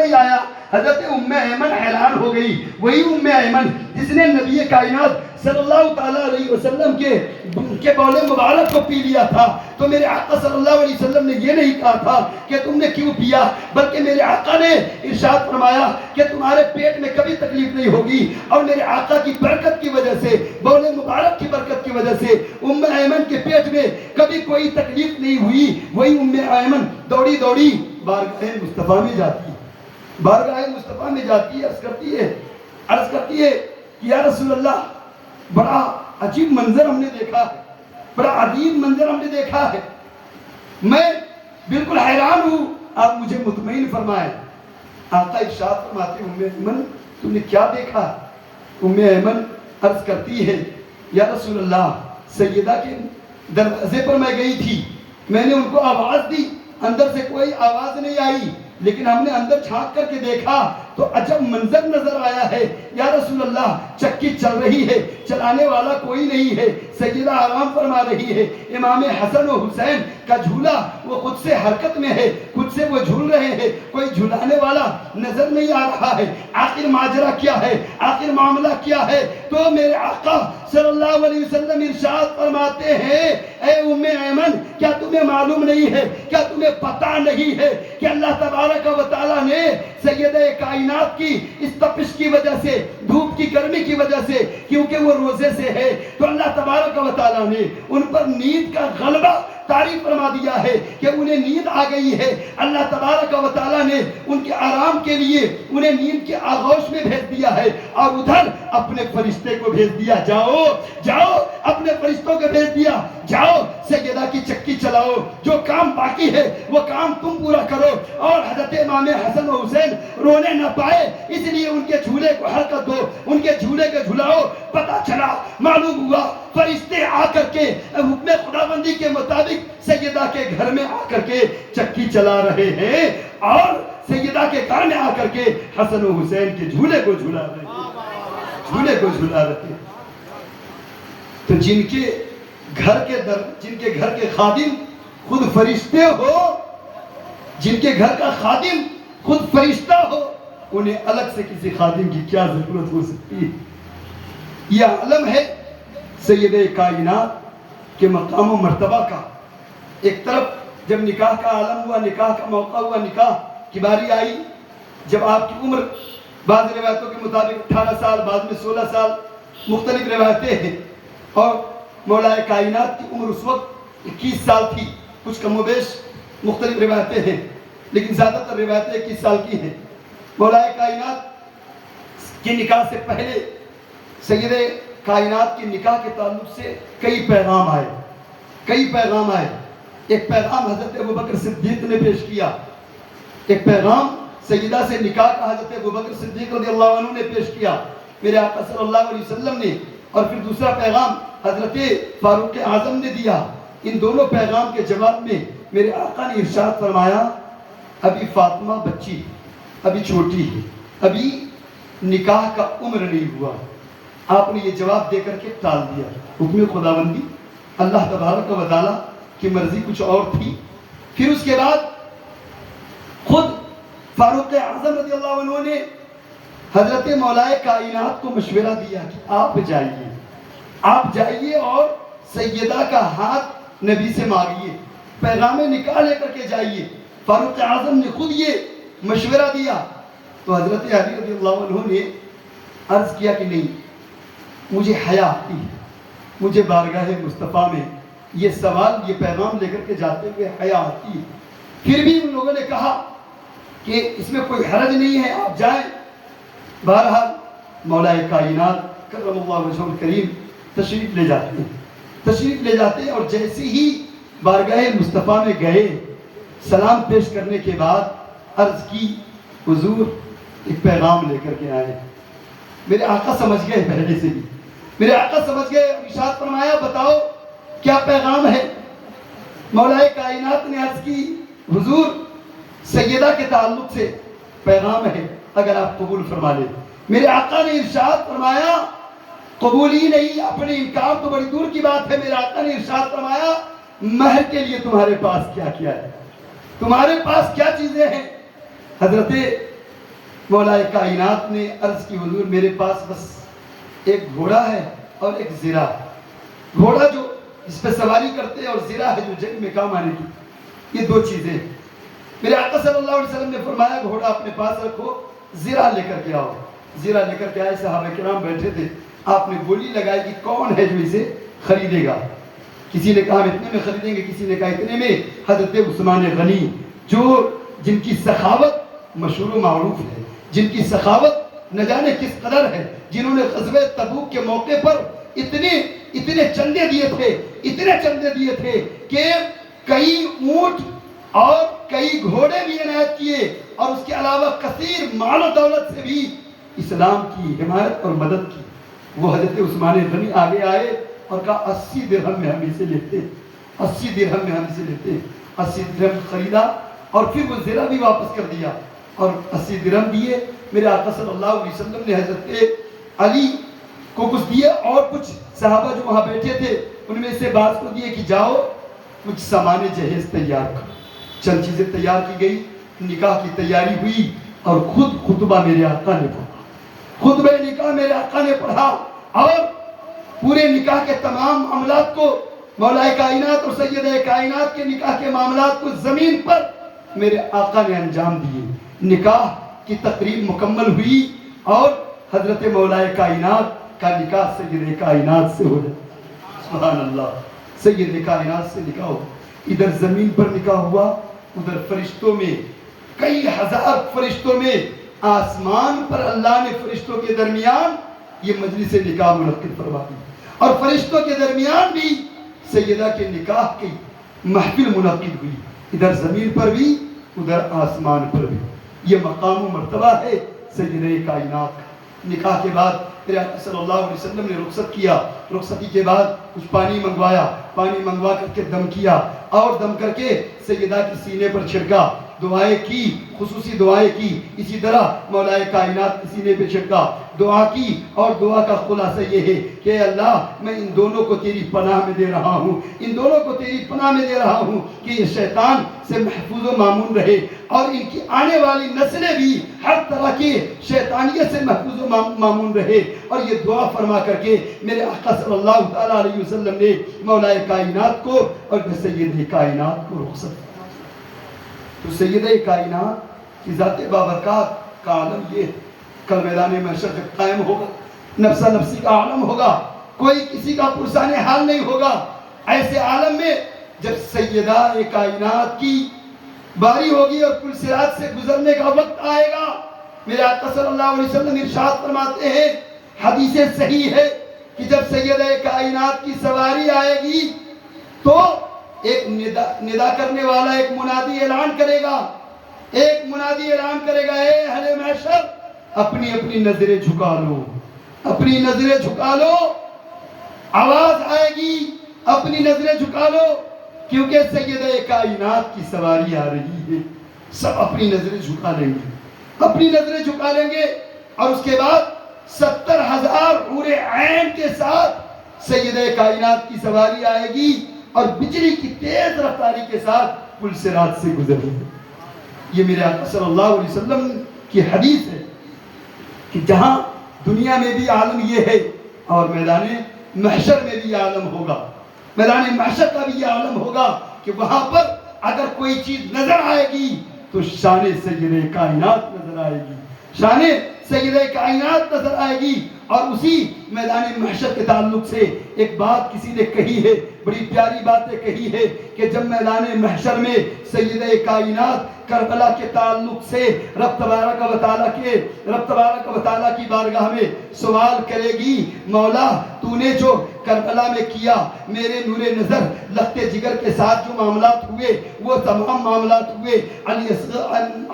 نہیں آیا۔ حضرت ام ایمن حیران ہو گئی، وہی ام ایمن جس نے نبی کائنات صلی اللہ تعالیٰ علیہ وسلم کے بول مبارک کو پی لیا تھا۔ تو میرے آقا صلی اللہ علیہ وسلم نے یہ نہیں کہا تھا کہ تم نے کیوں پیا، بلکہ میرے آقا نے ارشاد فرمایا کہ تمہارے پیٹ میں کبھی تکلیف نہیں ہوگی، اور میرے آقا کی برکت کی وجہ سے، بول مبارک کی برکت کی وجہ سے ام ایمن کے پیٹ میں کبھی کوئی تکلیف نہیں ہوئی۔ وہی ام ایمن دوڑی دوڑی بارگاہ مصطفیٰ میں جاتی ہے، بارگاہ مصطفیٰ میں جاتی ہے، عرض کرتی ہے کہ یا رسول اللہ، بڑا عجیب منظر ہم نے دیکھا ہے، بڑا عجیب منظر ہم نے دیکھا ہے، میں بالکل حیران ہوں، آپ مجھے مطمئن فرمائیں۔ آقا ارشاد فرماتے ام ایمن تم نے کیا دیکھا؟ ام ایمن عرض کرتی ہے یا رسول اللہ، سیدہ کے دروازے پر میں گئی تھی، میں نے ان کو آواز دی، اندر سے کوئی آواز نہیں آئی، لیکن ہم نے اندر جھانک کر کے دیکھا تو عجب منظر نظر آیا ہے یا رسول اللہ، چکی چل رہی ہے، چلانے والا کوئی نہیں ہے، سیدہ آرام فرما رہی ہے، امام حسن و حسین کا جھولا وہ خود سے حرکت میں ہے، خود سے وہ جھول رہے ہیں، کوئی جھلانے والا نظر نہیں آ رہا ہے۔ آخر ماجرا کیا ہے، آخر معاملہ کیا ہے؟ تو میرے آقا صلی اللہ علیہ وسلم ارشاد فرماتے ہیں اے ام ایمن، کیا تمہیں معلوم نہیں ہے، کیا تمہیں پتہ نہیں ہے کہ اللہ تبارک و تعالیٰ نے سیدہ کائنات کی اس تپش کی وجہ سے، دھوپ کی گرمی کی وجہ سے، کیونکہ وہ روزے سے ہے، تو اللہ تبارک و تعالیٰ نے ان پر نیند کا غلبہ تعریف فرما دیا ہے کہ انہیں نیند آ گئی ہے۔ اللہ تبارک و تعالیٰ نے ان کے آرام کے لیے انہیں نیند کے آغوش میں بھیج دیا ہے، اور ادھر اپنے فرشتے کو بھیج دیا، جاؤ جاؤ اپنے فرشتوں کو بھیج دیا، جاؤ سیدہ کی چکی چلاؤ، جو کام باقی ہے وہ کام تم پورا کرو۔ اور حضرت امام حسن و حسین رونے نہ پائے، اس لیے ان کے جھولے کو حرکت دو، ان کے جھولے کو جھلاؤ۔ پتہ چلا، معلوم ہوا، فرشتے آ کر کے حکم خداوندی کے مطابق سیدہ کے گھر میں آ کر کے چکی چلا رہے ہیں، اور سیدہ کے گھر میں آ کر کے حسن و حسین کے جھولے کو جھلا رہے ہیں، جھولے کو جھلا رہے ہیں۔ تو جن کے گھر کے خادم خود فرشتے ہو، جن کے گھر کا خادم خود فرشتہ ہو، انہیں الگ سے کسی خادم کی کیا ضرورت ہو سکتی ہے؟ یہ عالم ہے سیدہ کائنات کے مقام و مرتبہ کا۔ ایک طرف جب نکاح کا عالم ہوا، نکاح کا موقع ہوا، نکاح کی باری آئی، جب آپ کی عمر بعض روایتوں کے مطابق 18 سال، بعد میں 16 سال، مختلف روایتیں ہیں، اور مولا کائنات کی عمر اس وقت 21 سال تھی، کچھ کم و بیش مختلف روایتیں ہیں، لیکن زیادہ تر روایتیں 21 سال کی ہیں۔ مولا کائنات کے نکاح سے پہلے سیدہ کائنات کے نکاح کے تعلق سے کئی پیغام آئے۔ ایک پیغام حضرت ابوبکر صدیق نے پیش کیا، ایک پیغام سیدہ سے نکاح کا حضرت ابوبکر صدیق رضی اللہ عنہ نے پیش کیا، میرے آقا صلی اللہ علیہ وسلم نے، اور پھر دوسرا پیغام حضرت فاروق اعظم نے دیا۔ ان دونوں پیغام کے جواب میں میرے آقا نے ارشاد فرمایا ابھی فاطمہ بچی، ابھی چھوٹی ہے، ابھی نکاح کا عمر نہیں ہوا۔ آپ نے یہ جواب دے کر کے ٹال دیا۔ حکم خداوندی، اللہ تبارک و تعالیٰ کی مرضی کچھ اور تھی۔ پھر اس کے بعد خود فاروق اعظم رضی اللہ عنہ نے حضرت مولا کائنات کو مشورہ دیا کہ آپ جائیے اور سیدہ کا ہاتھ نبی سے مانگیے، پیغام نکاح لے کر کے جائیے۔ فاروق اعظم نے خود یہ مشورہ دیا، تو حضرت علی رضی اللہ عنہ نے عرض کیا کہ نہیں، مجھے حیا آتی ہے، مجھے بارگاہ مصطفیٰ میں یہ سوال، یہ پیغام لے کر کے جاتے ہوئے حیا آتی ہے۔ پھر بھی ان لوگوں نے کہا کہ اس میں کوئی حرج نہیں ہے، آپ جائیں۔ بہرحال مولا کائنات کرم اللہ وجہہ الکریم تشریف لے جاتے ہیں، اور جیسے ہی بارگاہ مصطفیٰ میں گئے، سلام پیش کرنے کے بعد عرض کی حضور ایک پیغام لے کر کے آئے۔ میرے آقا سمجھ گئے، پہلے سے ہی میرے آقا سمجھ گئے، ارشاد فرمایا بتاؤ کیا پیغام ہے؟ مولا کائنات نے عرض کی حضور سیدہ کے تعلق سے پیغام ہے، اگر آپ قبول فرما لیں۔ میرے آقا نے ارشاد فرمایا قبول ہی نہیں، اپنے انکار تو بڑی دور کی بات ہے، میرے آقا نے ارشاد فرمایا مہر کے لیے تمہارے پاس کیا ہے، تمہارے پاس کیا چیزیں ہیں؟ حضرت مولا کائنات نے عرض کی حضور میرے پاس بس ایک گھوڑا ہے اور ایک زرہ، گھوڑا جو جس پہ سواری کرتے ہیں اور زرہ ہے جو جنگ میں کام آنے کی، یہ دو چیزیں۔ میرے آقا صلی اللہ علیہ وسلم نے فرمایا گھوڑا اپنے پاس رکھو، زرہ لے کر کے آؤ۔ زرہ لے کر کے آئے، صحابہ کرام بیٹھے تھے، آپ نے بولی لگائی کہ کون ہے جو اسے خریدے گا؟ کسی نے کہا ہم اتنے میں خریدیں گے، کسی نے کہا اتنے میں۔ حضرت عثمان غنی جن کی سخاوت مشہور و معروف ہے، جن کی سخاوت نہ جانے کس قدر ہے، جنہوں نے غزوہ تبوک کے موقع پر اتنے چندے دیے تھے کہ کئی اونٹ اور کئی گھوڑے بھی عنایت کیے، اور اس کے علاوہ کثیر مال و دولت سے بھی اسلام کی حمایت اور مدد کی۔ وہ حضرت عثمان غنی آگے آئے اور کہا 80 درہم میں ہم اسے لیتے، 80 درہم میں ہم اسے لیتے۔ 80 درہم خریدا اور پھر وہ زرہ بھی واپس کر دیا اور 80 درہم دیے۔ میرے آقا صلی اللہ علیہ وسلم نے حضرت علی کو کچھ دیے اور کچھ صحابہ جو وہاں بیٹھے تھے ان میں سے بعض کو دیے کہ جاؤ کچھ سامان جہیز تیار کرو۔ چند چیزیں تیار کی گئی، نکاح کی تیاری ہوئی اور خود خطبہ میرے آقا نے پڑھا، خطبہ نکاح میرے آقا نے پڑھا، اور پورے نکاح کے تمام معاملات کو، مولا کائنات اور سیدہ کائنات کے نکاح کے معاملات کو زمین پر میرے آقا نے انجام دیے۔ نکاح کی تقریب مکمل ہوئی اور حضرت مولا کائنات کا نکاح سیدہ کائنات سے ہو جائے۔ سبحان اللہ، سیدہ کائنات سے نکاح ہو۔ ادھر زمین پر نکاح ہوا، ادھر فرشتوں میں، کئی ہزار فرشتوں میں، آسمان پر اللہ نے فرشتوں کے درمیان یہ مجلس نکاح منعقد فرما دی، اور فرشتوں کے درمیان بھی سیدہ کے نکاح کی محفل منعقد ہوئی، ادھر زمین پر بھی ادھر آسمان پر بھی۔ یہ مقام و مرتبہ ہے سیدہ کائنات کا۔ نکاح کے بعد پھر آقا صلی اللہ علیہ وسلم نے رخصت کیا، رخصتی کے بعد کچھ پانی منگوایا، پانی منگوا کر کے دم کیا، اور دم کر کے سیدہ کی سینے پر چھڑکا، دعائیں کی، خصوصی دعائیں کی۔ اسی طرح مولا کائنات کے سینے پہ چھڑکا، دعا کی، اور دعا کا خلاصہ یہ ہے کہ اللہ میں ان دونوں کو تیری پناہ میں دے رہا ہوں، ان دونوں کو تیری پناہ میں دے رہا ہوں کہ یہ شیطان سے محفوظ و مامون رہے، اور ان کی آنے والی نسلیں بھی ہر طرح کی شیطانیت سے محفوظ و مامون رہے۔ اور یہ دعا فرما کر کے میرے آقا صلی اللہ تعالیٰ علیہ وسلم نے مولا کائنات کو اور سیدہ کائنات کو رخصت۔ تو سیدہ کائنات کی ذات بابرکات کا عالم یہ، کل میدان محشر جب قائم ہوگا، نفسا نفسی کا عالم ہوگا، کوئی کسی کا پرسان حال نہیں ہوگا۔ ایسے عالم میں جب سیدہ کائنات کی باری ہوگی اور پل صراط سے گزرنے کا وقت آئے گا، میرے آقا صلی اللہ علیہ وسلم ارشاد فرماتے ہیں، حدیث صحیح ہے کہ جب سیدہ کائنات کی سواری آئے گی تو ایک ندا کرنے والا، ایک منادی اعلان کرے گا، ایک منادی اعلان کرے گا، اے اہل محشر اپنی اپنی نظریں جھکا لو، اپنی نظریں جھکا لو۔ آواز آئے گی اپنی نظریں جھکا لو، کیونکہ سیدہ کائنات کی سواری آ رہی ہے۔ سب اپنی نظریں جھکا لیں گے، اپنی نظریں جھکا لیں گے، اور اس کے بعد 70,000 حور عین کے ساتھ سیدہ کائنات کی سواری آئے گی، اور بجلی کی تیز رفتاری کے ساتھ پل صراط سے گزرے گی۔ یہ میرے آقا صلی اللہ علیہ وسلم کی حدیث ہے کہ جہاں دنیا میں بھی عالم یہ ہے، اور میدان محشر میں بھی یہ عالم ہوگا، میدان محشر کا بھی یہ عالم ہوگا کہ وہاں پر اگر کوئی چیز نظر آئے گی تو شان سیدہ کائنات نظر آئے گی، شان سیدہ کائنات نظر آئے گی۔ اور اسی میدان محشر کے تعلق سے ایک بات کسی نے کہی ہے، بڑی پیاری باتیں کہی ہے کہ جب میدان محشر میں سیدہ کائنات کربلا کے تعلق سے رب تبارک و تعالیٰ کی بارگاہ میں سوال کرے گی، مولا تو نے جو کربلا میں کیا، میرے نور نظر لخت جگر کے ساتھ جو معاملات ہوئے وہ تمام معاملات ہوئے،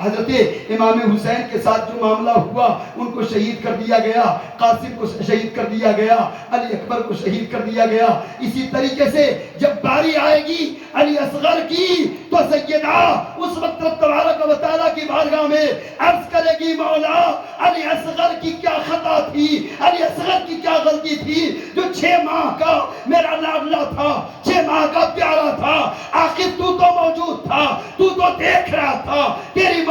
حضرت امام حسین کے ساتھ جو معاملہ ہوا ان کو شہید کر دیا گیا، قاسم کو شہید کر دیا گیا، علی اکبر کو شہید کر دیا گیا۔ اسی طریقے سے جب باری آئے گی علی اصغر کی تو سیدہ اس وقت رب تبارک و تعالیٰ کی بارگاہ دنیا میں عرض کرے گی مولا علی اصغر کی کیا خطا تھی، علی اصغر کی کیا غلطی تھی، جو 6 ماہ کا میرا لاڈلا تھا، 6 ماہ کا پیارا تھا، آخر تو موجود تھا، تو دیکھ رہا تھا، تیری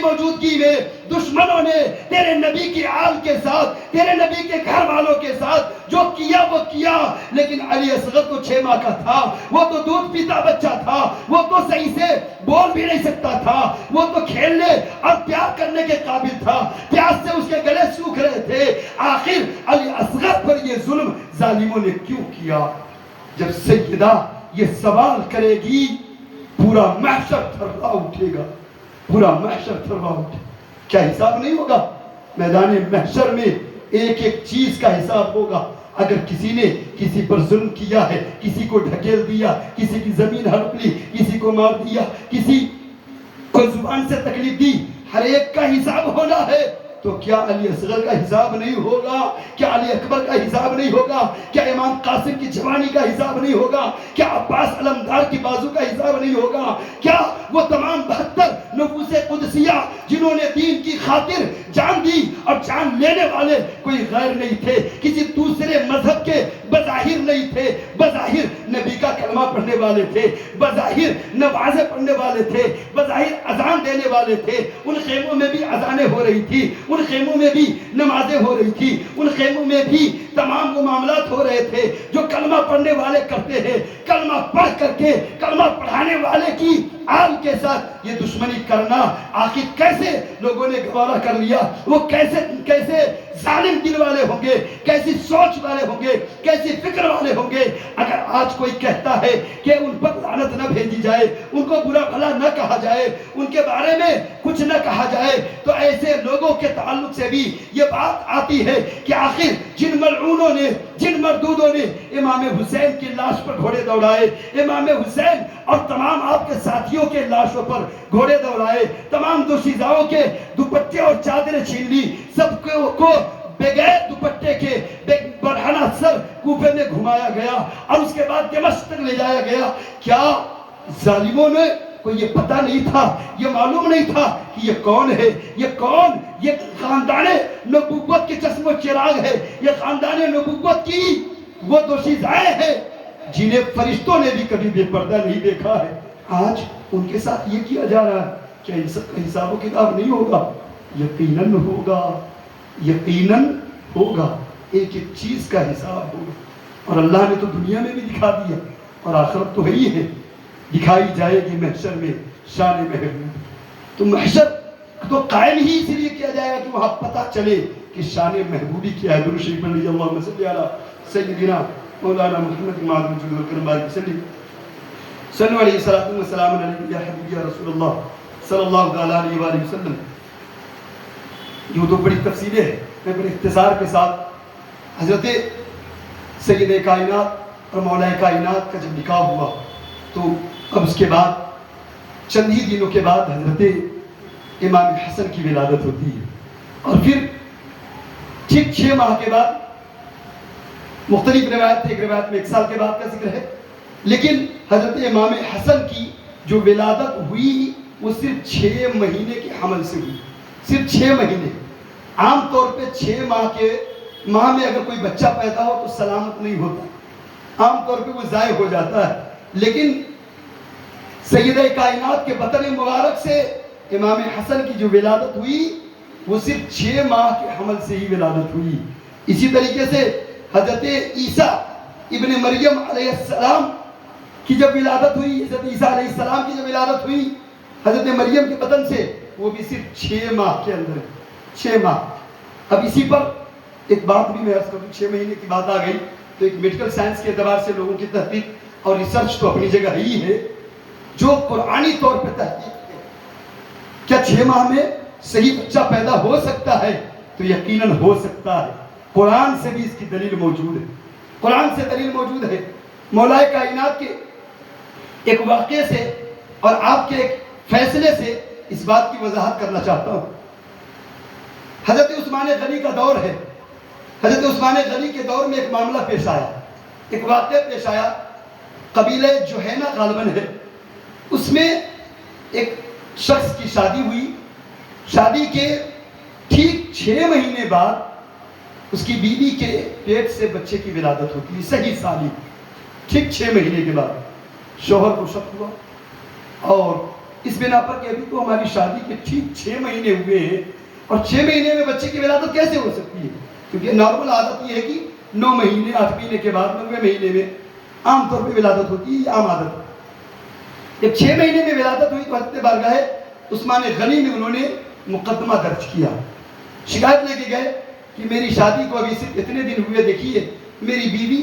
موجودگی میں دشمنوں نے تیرے نبی کی آل کے ساتھ، تیرے نبی کے گھر والوں کے ساتھ جو کیا وہ کیا، لیکن علی اصغر تو 6 ماہ کا تھا، وہ تو دودھ پیتا بچہ تھا، وہ تو صحیح سے بول بھی نہیں سکتا تھا، وہ تو کھیلنے اور پیار کرنے کے قابل تھا، پیاس سے اس کے گلے سوکھ رہے تھے، آخر علی اصغر پر یہ ظلم ظالموں نے کیوں کیا؟ جب سیدہ یہ سوال کرے گی پورا محشر تھرا اٹھے گا، پورا محشر تھرا اٹھے گا۔ کیا حساب نہیں ہوگا؟ میدان محشر میں ایک ایک چیز کا حساب ہوگا۔ اگر کسی نے کسی پر ظلم کیا ہے، کسی کو ڈھکیل دیا، کسی کی زمین ہڑپ لی، کسی کو مار دیا، کسی کو زبان سے تکلیف دی، ہر ایک کا حساب ہونا ہے۔ تو کیا علی اصغر کا حساب نہیں ہوگا؟ کیا علی اکبر کا حساب نہیں ہوگا؟ کیا امام قاسم کی جوانی کا حساب نہیں ہوگا؟ کیا عباس علمدار کی بازو کا حساب نہیں ہوگا؟ کیا وہ تمام 72 نفوس قدسیہ جنہوں نے دین کی خاطر جان دی اور جان لینے والے کوئی غیر نہیں تھے، کسی دوسرے مذہب کے بظاہر نہیں تھے، بظاہر نبی کا کلمہ پڑھنے والے تھے، بظاہر نمازیں پڑھنے والے تھے، بظاہر اذان دینے والے تھے، ان خیموں میں بھی اذانیں ہو رہی تھی، ان خیموں میں بھی نمازیں ہو رہی تھی، ان خیموں میں بھی تمام وہ معاملات ہو رہے تھے جو کلمہ پڑھنے والے کرتے ہیں۔ کلمہ پڑھ کر کے کلمہ پڑھانے والے کی آل کے ساتھ یہ دشمنی کرنا آخر کیسے لوگوں نے گوارا کر لیا؟ وہ کیسے ظالم دل والے ہوں گے، کیسی سوچ والے ہوں گے، کیسی فکر والے ہوں گے؟ اگر آج کوئی کہتا ہے کہ ان پر لعنت نہ بھیجی جائے، ان کو برا بھلا نہ کہا جائے، ان کے بارے میں کچھ نہ کہا جائے، تو ایسے لوگوں کے تعلق سے بھی یہ بات آتی ہے کہ آخر جن ملعونوں نے، جن مردودوں نے امام حسین کی لاش پر گھوڑے دوڑائے، امام حسین اور تمام آپ کے ساتھیوں کے لاشوں پر گھوڑے دوڑائے، تمام دوشیزاؤں کے دوپٹے اور چادریں چھین لی، سب کو بغیر دوپٹے کے برہنہ سر کوفے میں گھمایا گیا اور اس کے بعد دمشق تک لے جایا گیا۔ کیا ظالموں نے کو یہ پتہ نہیں تھا، یہ معلوم نہیں تھا کہ یہ کون ہے؟ یہ کون؟ یہ خاندان نبوت کے چشم و چراغ ہے، یہ خاندان نبوت کی وہ دوشیزائیں ہیں جنہیں فرشتوں نے بھی کبھی بے پردہ نہیں دیکھا ہے۔ آج ان کے ساتھ یہ کیا جا رہا ہے، کیا ان سب کا حساب و کتاب نہیں ہوگا؟ یقیناً ہوگا، یقیناً ہوگا، ایک ایک چیز کا حساب ہوگا۔ اور اللہ نے تو دنیا میں بھی دکھا دیا اور آخرت تو وہی ہے، دکھائی جائے گی محشر میں شان محبوب۔ تو محشر تو قائم ہی اس لیے کیا جائے گا کہ وہاں پتہ چلے کہ شان محبوبی کیا ہے۔ درود شریف پڑھ لیجیے، اللہم صلی علی سیدنا مولانا محمد معظم جل وکرم بارک وسلم صلو علیہ الصلوۃ والسلام علیہ یا حبیبی یا رسول اللہ صلی اللہ علیہ وآلہ وسلم۔ یہ تو بڑی تفصیلیں ہیں، میں بڑے اختصار کے ساتھ حضرت سید کائنات اور مولا کائنات کا جب نکاح ہوا تو اب اس کے بعد چند ہی دنوں کے بعد حضرت امام حسن کی ولادت ہوتی ہے، اور پھر ٹھیک 6 ماہ کے بعد، مختلف روایت تھے، ایک روایت میں 1 سال کے بعد کا ذکر ہے، لیکن حضرت امام حسن کی جو ولادت ہوئی وہ صرف 6 مہینے کے حمل سے ہوئی، صرف 6 مہینے۔ عام طور پہ 6 ماہ میں اگر کوئی بچہ پیدا ہو تو سلامت نہیں ہوتا، عام طور پہ وہ ضائع ہو جاتا ہے، لیکن سیدہ کائنات کے بطن مبارک سے امام حسن کی جو ولادت ہوئی وہ صرف 6 ماہ کے حمل سے ہی ولادت ہوئی۔ اسی طریقے سے حضرت عیسیٰ ابن مریم علیہ السلام کی جب ولادت ہوئی، حضرت عیسیٰ علیہ السلام کی جب ولادت ہوئی حضرت مریم کے بطن سے، وہ بھی صرف 6 ماہ کے اندر، 6 ماہ۔ اب اسی پر ایک بات بھی میں عرض کروں، 6 مہینے کی بات آ گئی تو ایک میڈیکل سائنس کے اعتبار سے لوگوں کی تحقیق اور ریسرچ تو اپنی جگہ ہی ہے، جو قرآنی طور پہ تحقیق ہے کیا 6 ماہ میں صحیح بچہ پیدا ہو سکتا ہے؟ تو یقیناً ہو سکتا ہے، قرآن سے بھی اس کی دلیل موجود ہے، قرآن سے دلیل موجود ہے۔ مولا کائنات کے ایک واقعے سے اور آپ کے ایک فیصلے سے اس بات کی وضاحت کرنا چاہتا ہوں۔ حضرت عثمان غنی کا دور ہے، حضرت عثمان غنی کے دور میں ایک معاملہ پیش آیا، ایک واقعہ پیش آیا، قبیلہ جوہینہ غالباً ہے، اس میں ایک شخص کی شادی ہوئی، شادی کے ٹھیک 6 مہینے بعد اس کی بیوی کے پیٹ سے بچے کی ولادت ہوتی ہے، صحیح سالم، ٹھیک 6 مہینے کے بعد شوہر کو شک ہوا، اور اس بنا پر کہ ابھی تو ہماری شادی کے ٹھیک 6 مہینے ہوئے ہیں اور 6 مہینے میں بچے کی ولادت کیسے ہو سکتی ہے، کیونکہ نارمل عادت یہ ہے کہ 9 مہینے 8 مہینے کے بعد 9ویں مہینے میں عام طور پہ ولادت ہوتی ہے، یہ عام عادت ہے۔ جب 6 مہینے میں ولادت ہوئی تو حضرت بارگاہ عثمان غنی میں انہوں نے مقدمہ درج کیا، شکایت لے کے گئے کہ میری شادی کو ابھی صرف اتنے دن ہوئے، دیکھیے میری بیوی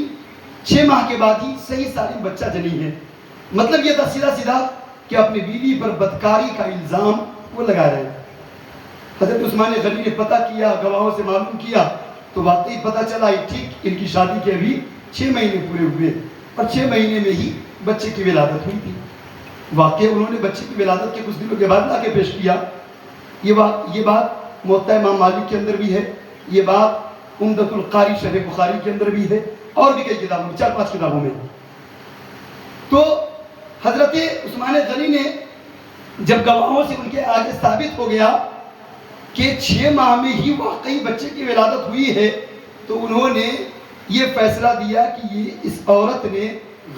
6 ماہ کے بعد ہی صحیح سالم بچہ جنی ہے۔ مطلب یہ تھا سیدھا سیدھا کہ اپنی بیوی پر بدکاری کا الزام وہ لگا رہے ہیں۔ حضرت عثمان غنی نے پتہ کیا، گواہوں سے معلوم کیا تو واقعی پتہ چلا یہ ٹھیک ان کی شادی کے ابھی 6 مہینے پورے ہوئے اور 6 مہینے میں ہی بچے کی ولادت ہوئی تھی۔ واقعی انہوں نے بچے کی ولادت کے کچھ دنوں کے بعد لا کے پیش کیا۔ یہ بات موطا امام مالک کے اندر بھی ہے، یہ بات عمدۃ القاری شرح بخاری کے اندر بھی ہے، اور بھی کئی کتابوں میں، 4-5 کتابوں میں۔ تو حضرت عثمان غنی نے جب گواہوں سے ان کے آگے ثابت ہو گیا کہ 6 ماہ میں ہی واقعی بچے کی ولادت ہوئی ہے، تو انہوں نے یہ فیصلہ دیا کہ یہ اس عورت نے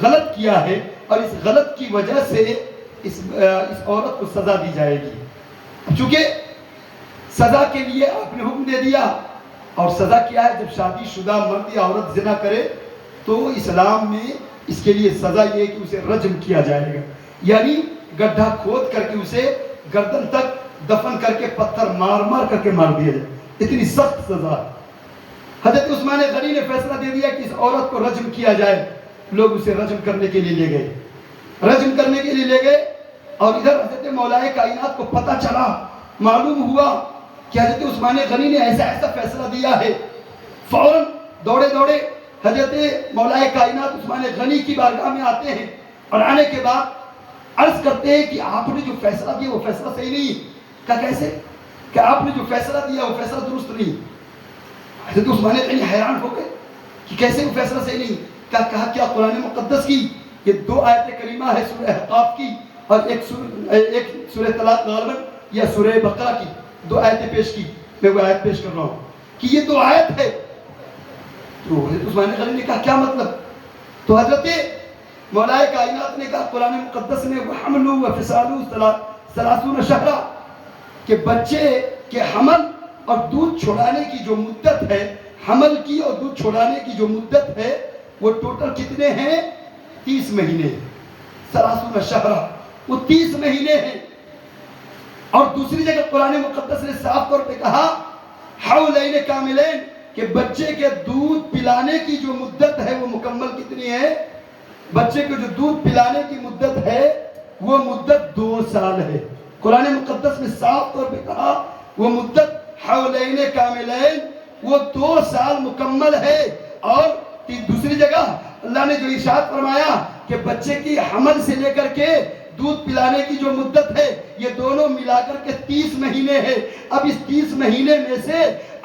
غلط کیا ہے اور اس غلط کی وجہ سے اس عورت کو سزا دی جائے گی۔ چونکہ سزا کے لیے آپ نے حکم دے دیا، اور سزا کیا ہے، جب شادی شدہ مرد یا عورت زنا کرے تو اسلام میں اس کے لیے سزا یہ ہے کہ اسے رجم کیا جائے گا، یعنی گڈھا کھود کر کے اسے گردن تک دفن کر کے پتھر مار مار کر کے مار دیا جائے، اتنی سخت سزا۔ حضرت عثمان غنی نے فیصلہ دے دیا کہ اس عورت کو رجم کیا جائے، لوگ اسے رجم کرنے کے لیے لے گئے، رجم کرنے کے لیے لے گئے، اور ادھر حضرت مولائے کائنات کو پتہ چلا، معلوم ہوا کہ حضرت عثمان غنی نے ایسا فیصلہ دیا ہے، فوراً دوڑے دوڑے حضرت مولائے کائنات عثمان غنی کی بارگاہ میں آتے ہیں، اور آنے کے بعد عرض کرتے ہیں کہ آپ نے جو فیصلہ دیا وہ فیصلہ صحیح نہیں۔ کہا کیسے؟ کہ آپ نے جو فیصلہ دیا وہ فیصلہ درست نہیں۔ حضرت عثمان غنی حیران ہو گئے کہ کیسے وہ فیصلہ صحیح نہیں؟ کہا کیا قرآن مقدس کی یہ 2 آیت کریمہ ہے، سورہ احقاف کی اور ایک سورہ طلاق غالباً یا سورہ بقرہ کی 2 آیتیں پیش کی، میں وہ آیت پیش کر رہا ہوں کہ یہ 2 آیت ہے۔ تو حضرت عثمان غنی نے کہا کیا مطلب؟ تو حضرت مولائے کائنات نے کہا قرآن مقدس میں وَحَمْلُ وَفِصَالُ 30 شہرا، کہ بچے کے حمل اور دودھ چھوڑانے کی جو مدت ہے، حمل کی اور دودھ چھوڑانے کی جو مدت ہے وہ ٹوٹل کتنے ہیں؟ 30 مہینے، 30 شہرا، وہ 30 مہینے ہیں۔ اور دوسری جگہ قرآن مقدس نے صاف طور پہ کہا حولین کاملین، کہ بچے کے دودھ پلانے کی جو مدت ہے وہ مکمل کتنی ہے؟ بچے کو جو دودھ پلانے کی مدت ہے وہ مدت 2 سال ہے۔ قرآن مقدس میں صاف طور پہ کہا وہ مدت حولین کاملین، وہ 2 سال مکمل ہے۔ اور دوسری جگہ اللہ نے جو ارشاد فرمایا کہ بچے کی حمل سے لے کر کے دودھ پلانے کی جو مدت ہے یہ دونوں ملا کر کے 30 مہینے ہے۔ اب اس 30 مہینے میں سے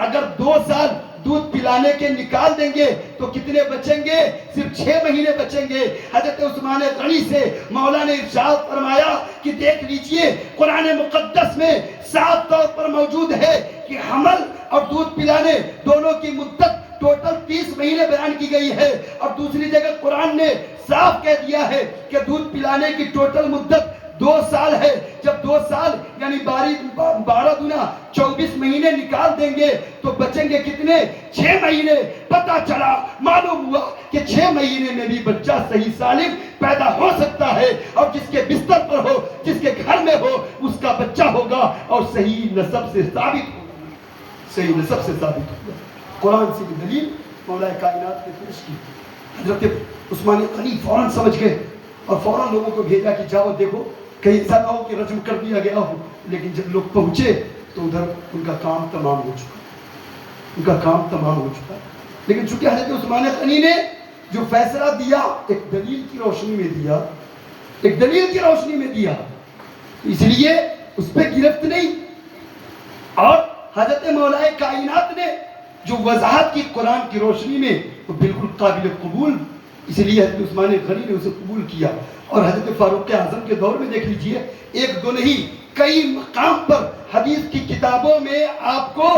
اگر 2 سال دودھ پلانے کے نکال دیں گے تو کتنے بچیں گے؟ صرف 6 مہینے بچیں گے۔ حضرت عثمان غنی سے مولا نے ارشاد فرمایا کہ دیکھ لیجئے قرآن مقدس میں صاف طور پر موجود ہے کہ حمل اور دودھ پلانے دونوں کی مدت ٹوٹل 30 مہینے بیان کی گئی ہے، اور دوسری جگہ قرآن نے صاف کہہ دیا ہے کہ دودھ پلانے کی ٹوٹل مدت 2 سال ہے۔ جب 2 سال یعنی 12 دونا 24 مہینے نکال دیں گے تو بچیں گے کتنے؟ 6 مہینے۔ پتہ چلا، معلوم ہوا کہ 6 مہینے میں بھی بچہ صحیح سالم پیدا ہو سکتا ہے، اور جس کے بستر پر ہو، جس کے گھر میں ہو، اس کا بچہ ہوگا اور صحیح نسب سے ثابت ہوگا، صحیح نسب سے ثابت ہوگا۔ قرآن سے بھی دلیل مولا کائنات نے پیش کی۔ حضرت عثمان غنی فوراً سمجھ گئے اور فوراً لوگوں کو بھیجا کہ جاؤ دیکھو کہیں ایسا نہ ہو کہ رجم کر دیا گیا ہو۔ لیکن جب لوگ پہنچے تو ادھر ان کا کام تمام ہو چکا، ان کا کام تمام ہو چکا۔ لیکن چونکہ حضرت عثمان غنی نے جو فیصلہ دیا ایک دلیل کی روشنی میں دیا، ایک دلیل کی روشنی میں دیا، اس لیے اس پہ گرفت نہیں۔ اور حضرت مولا کائنات نے جو وضاحت کی قرآن کی روشنی میں وہ بالکل قابل قبول، اس لیے حضرت عثمان غنی نے اسے قبول کیا۔ اور حضرت فاروق اعظم کے دور میں دیکھ لیجئے 1 2 نہیں کئی مقام پر حدیث کی کتابوں میں آپ کو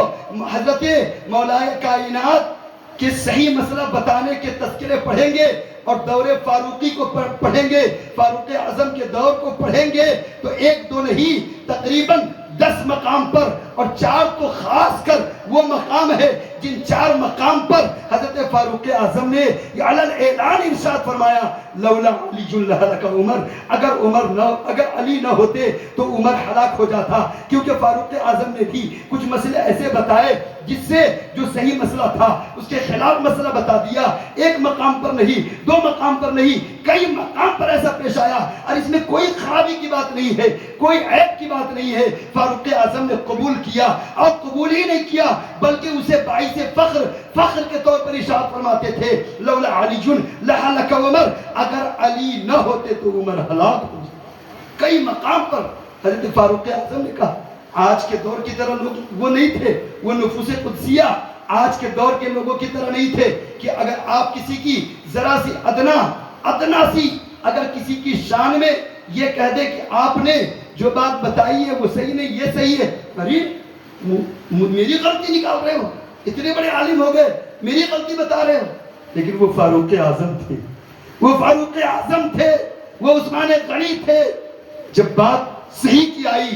حضرت مولائے کائنات کہ صحیح مسئلہ بتانے کے تذکرے پڑھیں گے اور دور فاروقی کو پڑھیں گے، فاروق اعظم کے دور کو پڑھیں گے تو ایک دو نہیں تقریباً 10 مقام پر، اور 4 تو خاص کر وہ مقام ہے جن 4 مقام پر حضرت فاروق اعظم نے علل اعلان ارشاد فرمایا لولا علی لہلک عمر، اگر علی نہ ہوتے تو عمر ہلاک ہو جاتا، کیونکہ فاروق اعظم نے بھی کچھ مسئلے ایسے بتائے جس سے جو صحیح مسئلہ تھا اس کے خلاف مسئلہ بتا دیا، ایک مقام پر نہیں، 2 مقام پر نہیں، کئی مقام پر ایسا پیش آیا، اور اس میں کوئی خرابی کی بات نہیں ہے، کوئی عیب کی بات نہیں ہے۔ فاروق اعظم نے قبول کیا، اور قبول ہی نہیں کیا بلکہ اسے باعث فخر کے طور پر ارشاد فرماتے تھے لولا علی لہلک عمر، اگر علی نہ ہوتے تو عمر ہلاک ہو جاتا۔ کئی مقام پر حضرت فاروق اعظم نے کہا، آج کے دور کی طرح لوگ وہ نہیں تھے، وہ نفوس قدسیہ آج کے دور کے لوگوں کی طرح نہیں تھے کہ اگر آپ کسی کی ذرا سی ادنا سی اگر کسی کی شان میں یہ کہہ دے کہ آپ نے جو بات بتائی ہے وہ صحیح نہیں، یہ صحیح ہے، ارے میری غلطی نکال رہے ہو، اتنے بڑے عالم ہو گئے میری غلطی بتا رہے ہو۔ لیکن وہ فاروق اعظم تھے، وہ فاروق اعظم تھے، وہ عثمان غنی تھے، جب بات صحیح کی آئی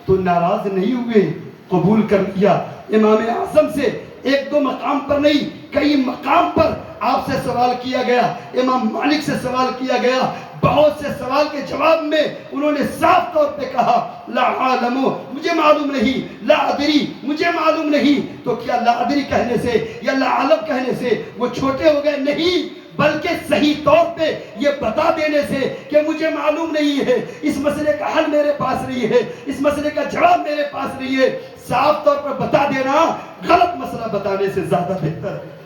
تو ناراض نہیں ہوئے، قبول کر لیا۔ امام اعظم سے 1-2 مقام پر نہیں، کئی مقام پر آپ سے سوال کیا گیا، امام مالک سے سوال کیا گیا، بہت سے سوال کے جواب میں انہوں نے صاف طور پہ کہا لا عالم، مجھے معلوم نہیں، لا ادری، مجھے معلوم نہیں۔ تو کیا لا ادری کہنے سے یا لا علم کہنے سے وہ چھوٹے ہو گئے؟ نہیں، بلکہ صحیح طور پہ یہ بتا دینے سے کہ مجھے معلوم نہیں ہے، اس مسئلے کا حل میرے پاس نہیں ہے، اس مسئلے کا جواب میرے پاس نہیں ہے، صاف طور پر بتا دینا غلط مسئلہ بتانے سے زیادہ بہتر ہے۔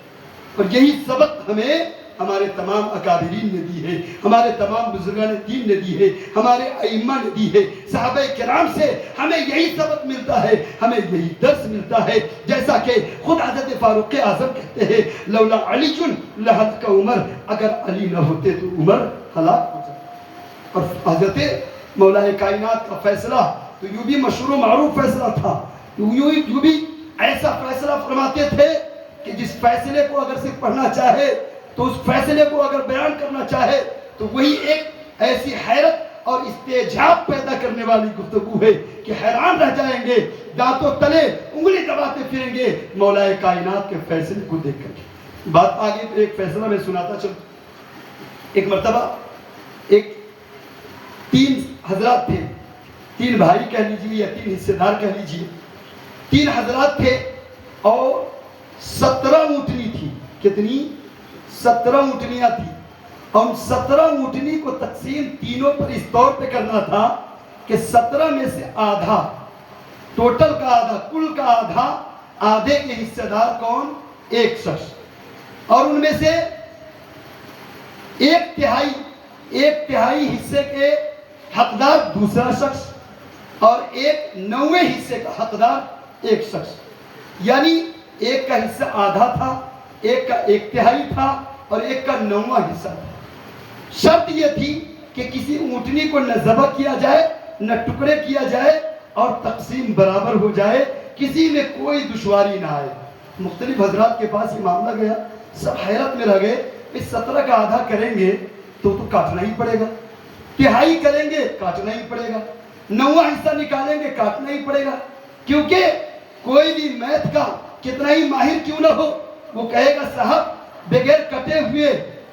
اور یہی سبق ہمیں ہمارے تمام اکابرین نے دی ہے، ہمارے تمام بزرگان دین نے دی ہے، ہمارے ائمہ نے دی ہے، صحابہ کرام سے ہمیں یہی سبق ملتا ہے، ہمیں یہی درس ملتا ہے، جیسا کہ خود حضرت فاروق اعظم کہتے ہیں لولا علی لہلک عمر، اگر علی نہ ہوتے تو عمر ہلاک ہو جاتا۔ اور حضرت مولائے کائنات کا فیصلہ تو یوں بھی مشہور و معروف فیصلہ تھا، یوں بھی ایسا فیصلہ فرماتے تھے کہ جس فیصلے کو اگر صرف پڑھنا چاہے تو اس فیصلے کو اگر بیان کرنا چاہے تو وہی ایک ایسی حیرت اور استعجاب پیدا کرنے والی گفتگو ہے کہ حیران رہ جائیں گے، دانتوں تلے انگلی دباتے پھریں گے مولائے کائنات کے فیصلے کو دیکھ کر۔ بات آگے تو ایک فیصلہ میں سناتا چلوں۔ ایک مرتبہ 3 حضرات تھے، 3 بھائی کہہ لیجیے یا 3 حصے دار کہہ لیجیے، 3 حضرات تھے اور 17 اونٹنی تھی۔ کتنی؟ 17 اونٹنیاں تھی، اور 17 اونٹنی کو تقسیم تینوں پر اس طور پہ کرنا تھا کہ 17 میں سے آدھا، ٹوٹل کا آدھا، کل کا آدھا، آدھے کے حصے دار کون؟ ایک شخص، اور ان میں سے 1/3 حصے کے حقدار دوسرا شخص، اور 1/9 حصے کا حقدار ایک شخص، یعنی ایک کا حصہ آدھا تھا، ایک کا 1/3 تھا، اور ایک کا 9واں حصہ تھا۔ شرط یہ تھی کہ کسی اونٹنی کو نہ ذبح کیا جائے، نہ ٹکڑے کیا جائے، اور تقسیم برابر ہو جائے، کسی میں کوئی دشواری نہ آئے۔ مختلف حضرات کے پاس یہ معاملہ گیا، سب حیرت میں رہ گئے، اس 17 کا آدھا کریں گے تو کاٹنا ہی پڑے گا، 1/3 کریں گے کاٹنا ہی پڑے گا، 9واں حصہ نکالیں گے کاٹنا ہی پڑے گا، کیونکہ کوئی بھی میتھ کا کتنا ہی ماہر کیوں نہ ہو وہ کہے گا صاحب بغیر کٹے ہوئے،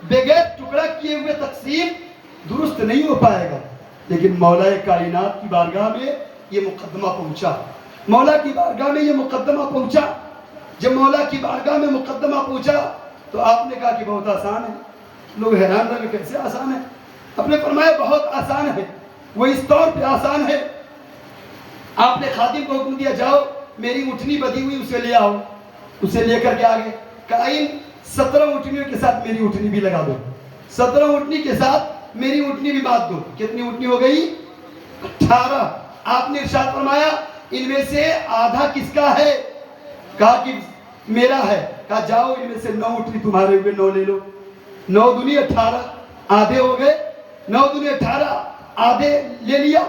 بغیر ٹکڑا کیے ہوئے تقسیم درست نہیں ہو پائے گا۔ لیکن مولا کائنات کی بارگاہ میں یہ مقدمہ پہنچا، مولا کی بارگاہ میں یہ مقدمہ پہنچا۔ جب مولا کی بارگاہ میں مقدمہ پہنچا تو آپ نے کہا کہ بہت آسان ہے۔ لوگ حیران رہے کہ کیسے آسان ہے؟ آپ نے فرمایا بہت آسان ہے، وہ اس طور پہ آسان ہے، آپ نے خادم کو حکم دیا جاؤ میری اٹھنی بدی ہوئی اسے لے آؤ، اسے لے کر کے آگے کہا ان 17 اٹھنیوں کے ساتھ میری اٹھنی بھی لگا دو، 17 اٹھنی کے ساتھ میری اٹھنی بھی باندھ دو۔ کتنی اٹھنی ہو گئی؟ 18۔ آپ نے ارشاد فرمایا ان میں سے آدھا کس کا ہے؟ کہا کہ میرا ہے۔ کہا جاؤ ان میں سے 9 اٹھنی تمہارے ہوئے 9 لے لو، 9 دنی 18 آدھے ہو گئے، 9 دنی 18 آدھے لے لیا۔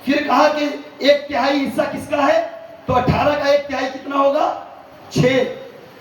پھر کہا کہ 1/3 حصہ کس کا ہے؟ تو 18 کا 1/3 کتنا ہوگا؟ 6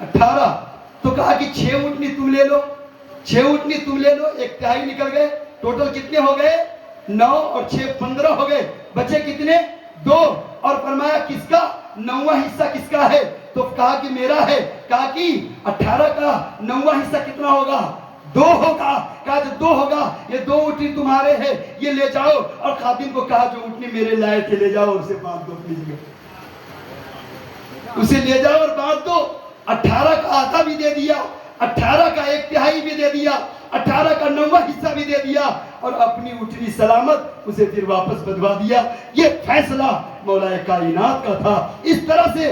18. تو کہا کہ 6 اونٹنی تم لے لو، 6 اونٹنی تم لے لو، 1/3 نکل گئے. ٹوٹل کتنے ہو گئے؟ 9 اور 6 15 ہو گئے. بچے کتنے؟ 2. اور فرمایا کس کا 9واں حصہ کس کا ہے؟ تو کہا کہ میرا ہے. کہا کہ 18 کا 9واں حصہ کتنا ہوگا؟ 2 ہوگا. کہا جو 2 ہوگا، یہ 2 اونٹنی تمہارے ہیں، یہ لے جاؤ. اور خادم کو کہا جو اونٹنی میرے لائے تھے لے جاؤ اور اسے بانٹ دو پلیز، اسے لے جاؤ اور بانٹ دو. 18 کا آدھا بھی دے دیا، 18 کا 1/3 بھی دے دیا، 18 کا 9واں حصہ بھی دے دیا، اور اپنی اٹھنی سلامت اسے پھر واپس بدوا دیا. یہ فیصلہ مولا کائنات کا تھا. اس طرح سے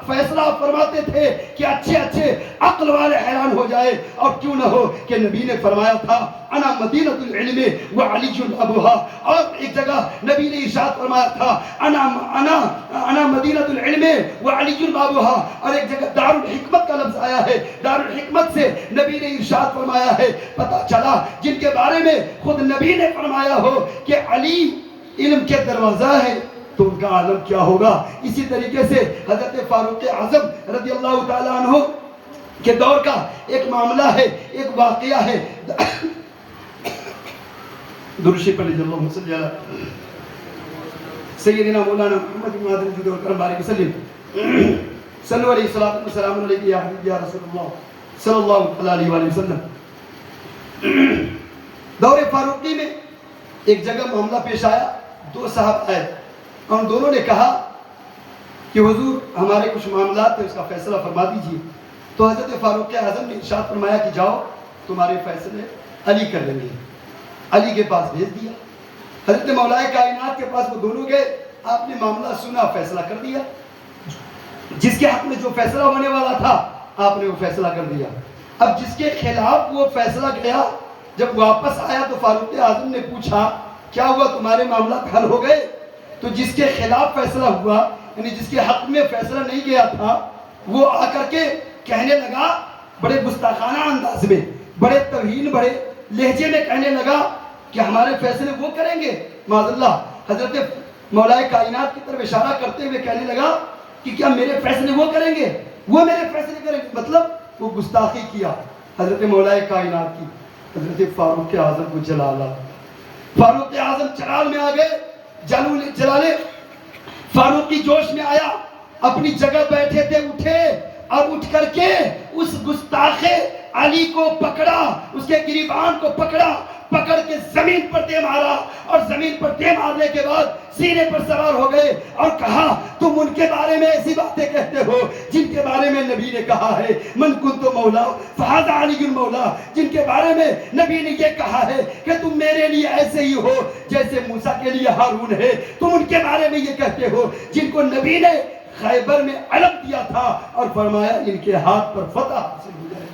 فیصلہ فرماتے تھے کہ اچھے اچھے عقل والے حیران ہو جائے. اور کیوں نہ ہو کہ نبی نے فرمایا تھا انا مدینۃ العلم وعلی ابوہا. اور ایک جگہ نبی نے ارشاد فرمایا تھا انا مدینۃ العلم وعلی ابوہا. اور ایک جگہ دار الحکمت کا لفظ آیا ہے. دار الحکمت سے نبی نے ارشاد فرمایا ہے. پتہ چلا جن کے بارے میں خود نبی نے فرمایا ہو کہ علی علم کے دروازہ ہے تو ان کا عالم کیا ہوگا. اسی طریقے سے حضرت فاروق اعظم رضی اللہ تعالیٰ عنہ کے دور کا ایک معاملہ ہے، ایک واقعہ ہے. درشی پڑھ لیجیے اللہم صلی علی سیدنا مولانا محمد بن عادل جود الکرم بارک وسلم. صلو علیہ الصلوۃ والسلام علیہ یا حبیب یا رسول اللہ صلی اللہ علیہ وآلہ وسلم. دور فاروقی میں ایک جگہ معاملہ پیش آیا. 2 صاحب آئے، ان دونوں نے کہا کہ حضور ہمارے کچھ معاملات ہیں، اس کا فیصلہ فرما دیجیے. تو حضرت فاروق اعظم نے ارشاد فرمایا کہ جاؤ تمہارے فیصلے علی کر لیں گے. علی کے پاس بھیج دیا. حضرت مولا کائنات کے پاس وہ دونوں گئے. آپ نے معاملہ سنا، فیصلہ کر دیا. جس کے حق میں جو فیصلہ ہونے والا تھا آپ نے وہ فیصلہ کر دیا. اب جس کے خلاف وہ فیصلہ گیا، جب واپس آیا تو فاروق اعظم نے پوچھا کیا ہوا، تمہارے معاملات حل ہو گئے؟ تو جس کے خلاف فیصلہ ہوا، یعنی جس کے حق میں فیصلہ نہیں گیا تھا، وہ آ کر کے کہنے لگا بڑے گستاخانہ انداز میں، بڑے توہین بڑے لہجے میں کہنے لگا کہ ہمارے فیصلے وہ کریں گے. معاذ اللہ. حضرت مولا کائنات کی طرف اشارہ کرتے ہوئے کہنے لگا کہ کیا میرے فیصلے وہ کریں گے، وہ میرے فیصلے کریں گے. مطلب وہ گستاخی کیا حضرت مولا کائنات کی. حضرت فاروق اعظم کو جلالہ، فاروق اعظم جلال میں آ گئے. جلالے فاروقی جوش میں آیا، اپنی جگہ بیٹھے تھے، اٹھے اور اٹھ کر کے اس گستاخ علی کو پکڑا، اس کے گریبان کو پکڑ کے زمین پر دے مارا. اور زمین پر دے مارنے کے بعد سینے پر سوار ہو گئے اور کہا تم ان کے بارے میں ایسی باتیں کہتے ہو جن کے بارے میں نبی نے کہا ہے من کنت مولا فہذا علی المولا. جن کے بارے میں نبی نے یہ کہا ہے کہ تم میرے لیے ایسے ہی ہو جیسے موسیٰ کے لیے ہارون ہے. تم ان کے بارے میں یہ کہتے ہو جن کو نبی نے خیبر میں علم دیا تھا اور فرمایا ان کے ہاتھ پر فتح حاصل ہو جائے،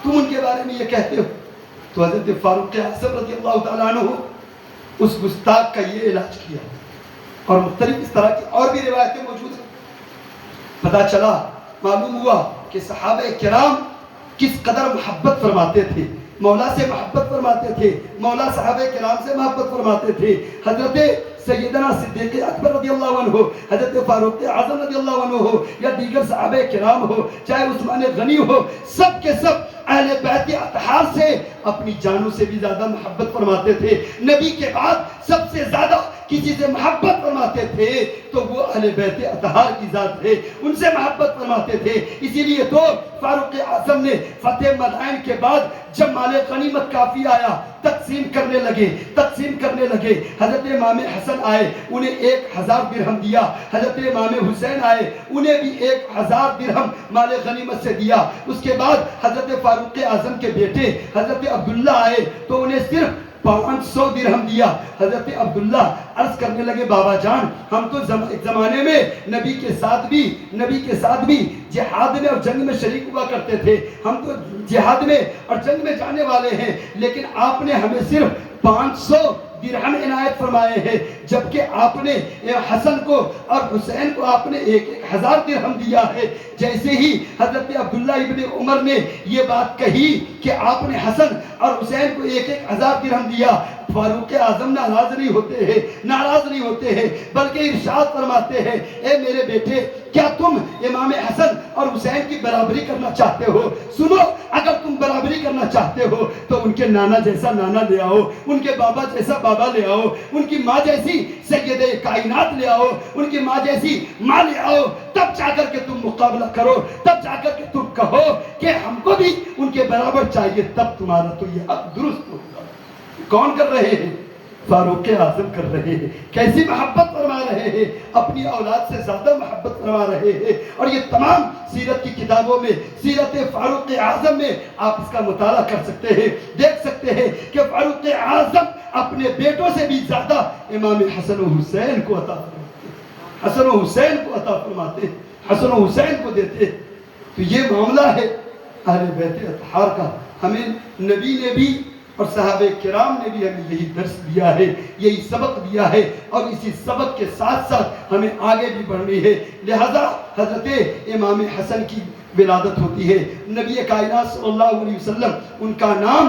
تم ان کے بارے میں یہ کہتے ہو. تو حضرت فاروق اعظم رضی اللہ تعالیٰ عنہ اس گستاخ کا یہ علاج کیا. اور مختلف اس طرح کی اور بھی روایتیں موجود ہیں. پتہ چلا، معلوم ہوا کہ صحابہ کرام کس قدر محبت فرماتے تھے، مولا سے محبت فرماتے تھے، مولا صحابہ کرام سے محبت فرماتے تھے. حضرت سیدنا صدیق اکبر رضی اللہ عنہ، حضرت فاروق اعظم رضی اللہ عنہ ہو یا دیگر صحابہ کرام ہو، چاہے عثمان غنی ہو، سب کے سب اہل بیت اطہار سے اپنی جانوں سے بھی زیادہ محبت فرماتے تھے. نبی کے بعد سب سے زیادہ کسی سے محبت فرماتے تھے تو وہ اہل بیت اطہار کی ذات ہے، ان سے محبت فرماتے تھے. اسی لیے تو فاروق اعظم نے فتح مدائن کے بعد جب مال غنیمت کافی آیا تقسیم کرنے لگے. حضرت امام حسن آئے، انہیں 1000 درہم دیا. حضرت امام حسین آئے، انہیں بھی 1000 درہم مال غنیمت سے دیا. اس کے بعد حضرت فاروق اعظم کے بیٹے حضرت عبداللہ آئے تو انہیں صرف 500 درہم دیا. حضرت عبداللہ عرض کرنے لگے بابا جان، ہم تو ایک زمانے میں نبی کے ساتھ بھی جہاد میں اور جنگ میں شریک ہوا کرتے تھے، ہم تو جہاد میں اور جنگ میں جانے والے ہیں، لیکن آپ نے ہمیں صرف 500 درہم عنایت فرمائے ہیں، جبکہ آپ نے حسن کو اور حسین کو آپ نے 1000 درہم دیا ہے۔ جیسے ہی حضرت عبداللہ ابن عمر نے یہ بات کہی کہ آپ نے حسن اور حسین کو 1000 درہم دیا، فاروق اعظم ناراض نہیں ہوتے ہیں بلکہ ارشاد فرماتے ہیں، اے میرے بیٹے، کیا تم امام حسن اور حسین کی برابری کرنا چاہتے ہو؟ سنو، اگر تم برابری کرنا چاہتے ہو تو ان کے نانا جیسا نانا لے آؤ، ان کے بابا جیسا بابا لے آؤ، ان کی ماں جیسی سید کائنات لے آؤ، ان کی ماں جیسی ماں لے آؤ، تب جا کر کے تم مقابلہ کرو، تب جا کر کے تم کہو کہ ہم کو بھی ان کے برابر چاہیے، تب تمہارا تو یہ حق درست ہوگا۔ کون کر رہے ہیں؟ فاروق اعظم کر رہے ہیں۔ کیسی محبت فرما رہے ہیں، اپنی اولاد سے زیادہ محبت فرما رہے ہیں۔ اور یہ تمام سیرت کی کتابوں میں، سیرت فاروق اعظم میں آپ اس کا مطالعہ کر سکتے ہیں، دیکھ سکتے ہیں کہ فاروق اعظم اپنے بیٹوں سے بھی زیادہ امام حسن و حسین کو عطا فرماتے، حسن و حسین کو عطا فرماتے، حسن و حسین کو دیتے۔ تو یہ معاملہ ہے اہل بیت اطہار کا۔ ہمیں نبی نے بھی اور صحابہ کرام نے بھی ہمیں یہی درس دیا ہے، یہی سبق دیا ہے، اور اسی سبق کے ساتھ ساتھ ہمیں آگے بھی بڑھنی ہے۔ لہذا حضرت امام حسن کی ولادت ہوتی ہے۔ نبی کائنات صلی اللہ علیہ وسلم ان کا نام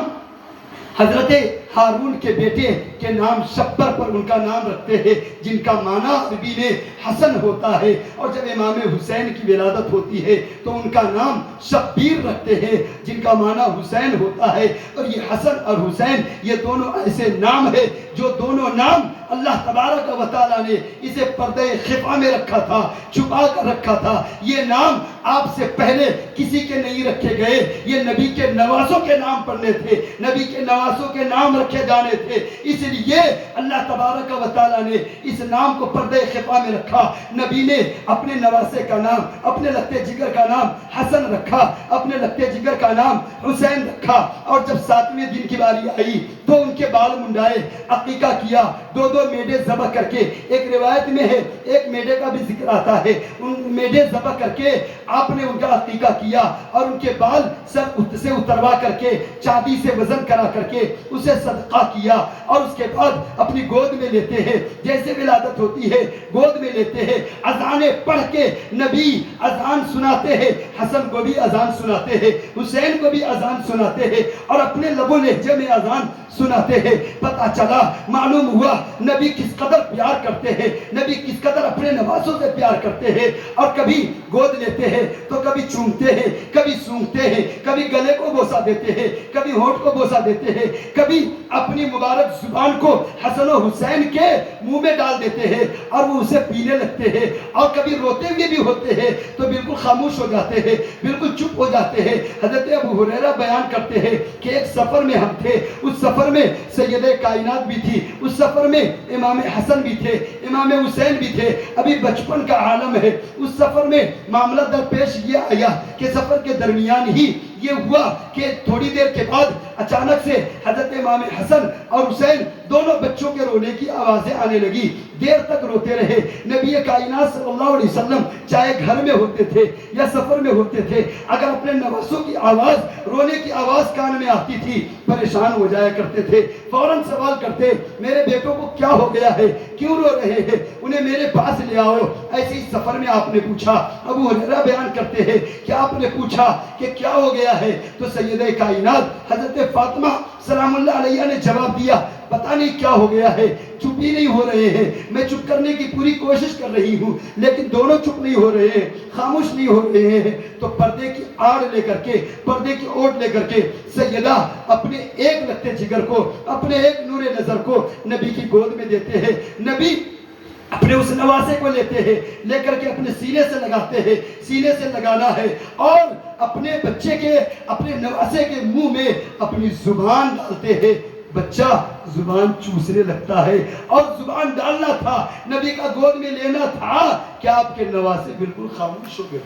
حضرت ہارون کے بیٹے کے نام شبر پر ان کا نام رکھتے ہیں، جن کا معنی عربی میں حسن ہوتا ہے، اور جب امام حسین کی ولادت ہوتی ہے تو ان کا نام شبیر رکھتے ہیں، جن کا معنی حسین ہوتا ہے۔ اور یہ حسن اور حسین یہ دونوں ایسے نام ہیں جو دونوں نام اللہ تبارک و تعالیٰ نے اسے پردے خفا میں رکھا تھا، چھپا کر رکھا تھا۔ یہ نام آپ سے پہلے کسی کے نہیں رکھے گئے، یہ نبی کے نوازوں کے نام پڑھنے تھے، نبی کے نوازوں کے نام رکھے جانے تھے، اس لیے اللہ تبارک و تعالیٰ نے اس نام کو پردے خفا میں رکھا۔ نبی نے اپنے نواسے کا نام، اپنے لگتے جگر کا نام حسن رکھا، اپنے لگتے جگر کا نام حسین رکھا، اور جب 7ویں دن کی باری آئی تو ان کے بال منڈائے، عقیقہ کیا، 2 میڈے ذبح کر کے، ایک روایت میں ہے 1 میڈے کا بھی ذکر آتا ہے، ان میڈے ذبح کر کے آپ نے ان کا عقیقہ کیا، اور ان کے بال سر سے اتروا کر کے چاندی سے وزن کرا کر کے اسے صدقہ کیا، اور اس کے بعد اپنی گود میں لیتے ہیں، جیسے ولادت ہوتی ہے گود میں لیتے ہیں، اذانیں پڑھ کے نبی اذان سناتے ہیں، حسن کو بھی اذان سناتے ہیں، حسین کو بھی اذان سناتے ہیں، اور اپنے لب و لہجے میں اذان سناتے ہیں۔ پتہ چلا، معلوم ہوا نبی کس قدر پیار کرتے ہیں، نبی کس قدر اپنے نوازوں سے پیار کرتے ہیں، اور کبھی گود لیتے ہیں تو کبھی چومتے ہیں، کبھی سونگتے ہیں، کبھی گلے کو بوسہ دیتے ہیں، کبھی ہونٹ کو بوسہ دیتے ہیں، کبھی اپنی مبارک زبان کو حسن و حسین کے منہ میں ڈال دیتے ہیں اور وہ اسے پینے لگتے ہیں، اور کبھی روتے ہوئے بھی ہوتے ہیں تو بالکل خاموش ہو جاتے ہیں، بالکل چپ ہو جاتے ہیں۔ حضرت ابو ہریرہ بیان کرتے ہیں کہ ایک سفر میں ہم تھے، اس سفر میں سید کائنات بھی تھی، اس سفر میں امام حسن بھی تھے، امام حسین بھی تھے، ابھی بچپن کا عالم ہے۔ اس سفر میں معاملہ درپیش یہ آیا کہ سفر کے درمیان ہی یہ ہوا کہ تھوڑی دیر کے بعد اچانک سے حضرت امام حسن اور حسین دونوں بچوں کے رونے کی آوازیں آنے لگی، دیر تک روتے رہے۔ نبی کائنات صلی اللہ علیہ وسلم چاہے گھر میں ہوتے تھے یا سفر میں ہوتے تھے، اگر اپنے نواسوں کی آواز، رونے کی آواز کان میں آتی تھی، پریشان ہو جایا کرتے تھے، فوراً سوال کرتے، میرے بیٹوں کو کیا ہو گیا ہے، کیوں رو رہے ہیں، انہیں میرے پاس لے آؤ۔ ایسے ہی سفر میں آپ نے پوچھا، ابو ہریرہ بیان کرتے ہیں کہ آپ نے پوچھا کہ کیا ہو گیا ہے، تو سید کائنات حضرت فاطمہ سلام اللہ علیہ نے جواب دیا، پتہ نہیں کیا ہو گیا ہے، چپ ہی نہیں ہو رہے ہیں، میں چپ کرنے کی پوری کوشش کر رہی ہوں لیکن دونوں چپ نہیں ہو رہے ہیں، خاموش نہیں ہو رہے ہیں۔ تو پردے کی آڑ لے کر کے، پردے کی اوٹ لے کر کے سیدہ اپنے ایک لگتے جگر کو، اپنے ایک نور نظر کو نبی کی گود میں دیتے ہیں۔ نبی اپنے اس نواسے کو لیتے ہیں، لے کر کے اپنے سینے سے لگاتے ہیں، سینے سے لگانا ہے، اور اپنے بچے کے، اپنے نواسے کے منہ میں اپنی زبان ڈالتے ہیں۔ بچہ زبان چوسنے لگتا ہے، اور زبان ڈالنا تھا، نبی کا گود میں لینا تھا کہ آپ کے نواسے بالکل خاموش ہو گئے،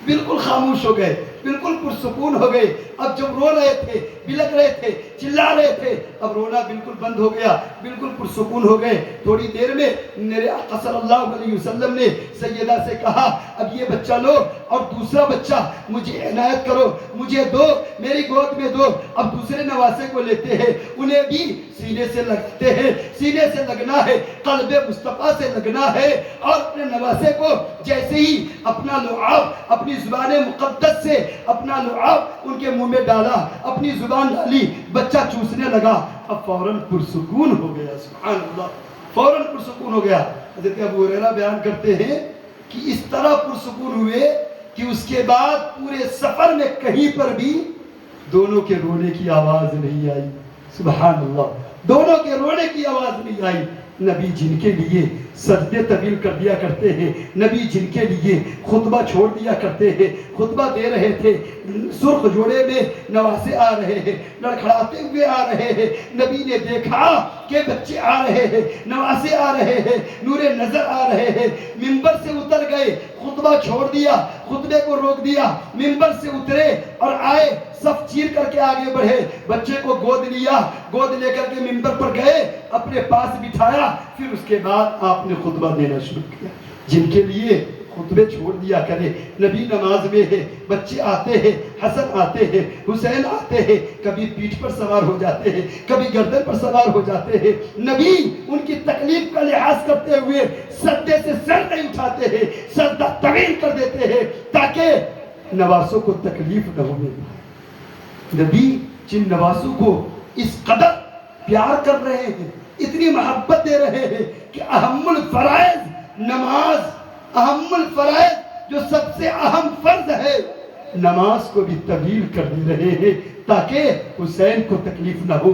بالکل خاموش ہو گئے، بالکل پرسکون ہو گئے۔ اب جب رو رہے تھے، بلک رہے تھے، چلا رہے تھے، اب رونا بالکل بند ہو گیا، بالکل پرسکون ہو گئے۔ تھوڑی دیر میں میرے آقا صلی اللہ علیہ وسلم نے سیدہ سے کہا، اب یہ بچہ لو اور دوسرا بچہ مجھے عنایت کرو، مجھے دو، میری گود میں دو۔ اب دوسرے نواسے کو لیتے ہیں، انہیں بھی سینے سے لگتے ہیں، سینے سے لگنا ہے، قلب مصطفیٰ سے لگنا ہے، اور اپنے نواسے کو جیسے ہی اپنا لعاب اپنی زبان مقدس سے اپنا لعاب ان کے منہ میں ڈالا، اپنی زبان ڈالی، بچہ چوسنے لگا، اب فوراً پرسکون ہو گیا. سبحان اللہ، فوراً پرسکون ہو گیا. حضرت ابو ہریرہ بیان کرتے ہیں کہ اس طرح پرسکون ہوئے کہ اس کے بعد پورے سفر میں کہیں پر بھی دونوں کے رونے کی آواز نہیں آئی. سبحان اللہ، دونوں کے رونے کی آواز نہیں آئی. نبی جن کے لیے سجدے طویل کر دیا کرتے ہیں، نبی جن کے لیے خطبہ چھوڑ دیا کرتے ہیں، خطبہ دے رہے تھے، سرخ جوڑے میں نواسے آ رہے ہیں، لڑکھڑاتے ہوئے آ رہے ہیں، نبی نے دیکھا کہ بچے آ رہے ہیں، نواسے آ رہے ہیں، نور نظر آ رہے ہیں، منبر سے اتر گئے، خطبہ چھوڑ دیا، خطبے کو روک دیا، منبر سے اترے اور آئے، صف چیر کر کے آگے بڑھے، بچے کو گود لیا، گود لے کر کے منبر پر گئے، اپنے پاس بٹھایا، پھر اس کے بعد آپ نے خطبہ دینا شروع کیا. جن کے لیے خطبے چھوڑ دیا کرے. نبی نماز میں ہے، بچے آتے ہیں، حسن آتے ہیں، حسین آتے ہیں، کبھی پیٹھ پر سوار ہو جاتے ہیں، کبھی گردن پر سوار ہو جاتے ہیں. نبی ان کی تکلیف کا لحاظ کرتے ہوئے سجدے سے سر نہیں اٹھاتے ہیں، سجدہ طویل کر دیتے ہیں تاکہ نواسوں کو تکلیف نہ ہونے پائے. نبی جن نواسوں کو اس قدر پیار کر رہے ہیں، اتنی محبت دے رہے ہیں کہ اہم الفرائض نماز، اہم الفرائض جو سب سے اہم فرض ہے، نماز کو بھی طویل کر دے رہے ہیں تاکہ حسین کو تکلیف نہ ہو،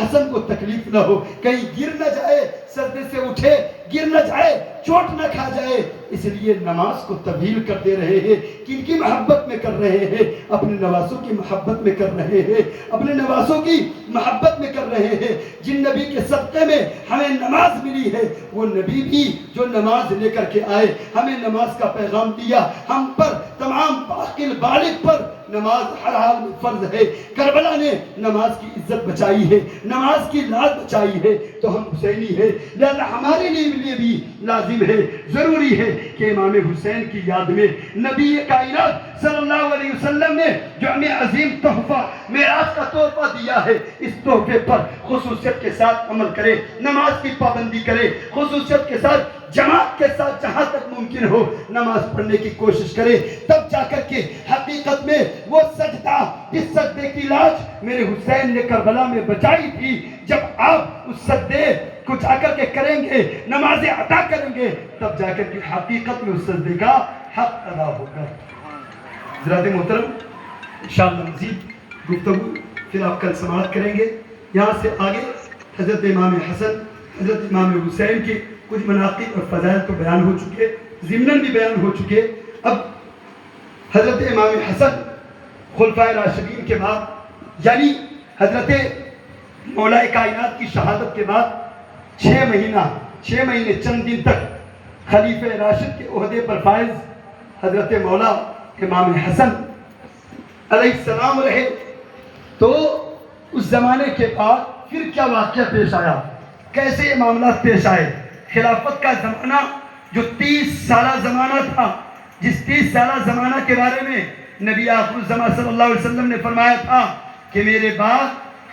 حسن کو تکلیف نہ ہو، کہیں گر نہ جائے، سجدے سے اٹھے گر نہ جائے، چوٹ نہ کھا جائے. اس لیے نماز کو طویل کر دے رہے ہیں. کن کی محبت میں کر رہے ہیں؟ اپنے نواسوں کی محبت میں کر رہے ہیں، اپنے نواسوں کی محبت میں کر رہے ہیں. جن نبی کے صدقے میں ہمیں نماز ملی ہے، وہ نبی بھی جو نماز لے کر کے آئے، ہمیں نماز کا پیغام دیا، ہم پر تمام عاقل بالغ پر نماز ہر حال میں فرض ہے. کربلا نے نماز کی عزت بچائی ہے، نماز کی لاج بچائی ہے، تو ہم حسینی ہے، لہذا ہمارے لیے بھی لازم ہے، ضروری ہے کہ امام حسین کی یاد میں نبی کائنات صلی اللہ علیہ وسلم نے جو ہمیں عظیم تحفہ معراج کا تحفہ دیا ہے، اس تحفے پر خصوصیت کے ساتھ عمل کرے، نماز کی پابندی کرے، خصوصیت کے ساتھ جماعت کے ساتھ جہاں تک ممکن ہو نماز پڑھنے کی کوشش کرے. تب جا کر کے حقیقت میں وہ سجدہ، اس سجدے کی لاج میرے حسین نے کربلا میں بچائی تھی. جب آپ اس سجدے کو جا کر کے کریں گے، نمازیں ادا کریں گے، تب جا کر کے حقیقت میں اس سجدے کا حق ادا ہوگا. حضرات محترم، انشاءاللہ مزید گفتگو پھر آپ کل سماعت کریں گے. یہاں سے آگے حضرت امام حسن، حضرت امام حسین کے کچھ مناقب اور فضائل تو بیان ہو چکے، ضمناً بھی بیان ہو چکے. اب حضرت امام حسن خلفائے راشدین کے بعد، یعنی حضرت مولا کائنات کی شہادت کے بعد 6 مہینے چند دن تک خلیفہ راشد کے عہدے پر فائز حضرت مولا امام حسن علیہ السلام رہے. تو اس زمانے کے بعد پھر کیا واقعہ پیش آیا، کیسے معاملات پیش آئے؟ خلافت کا زمانہ جو 30 سالہ زمانہ تھا، جس 30 سالہ زمانہ کے بارے میں نبی آخر الزمان صلی اللہ علیہ وسلم نے فرمایا تھا کہ میرے بعد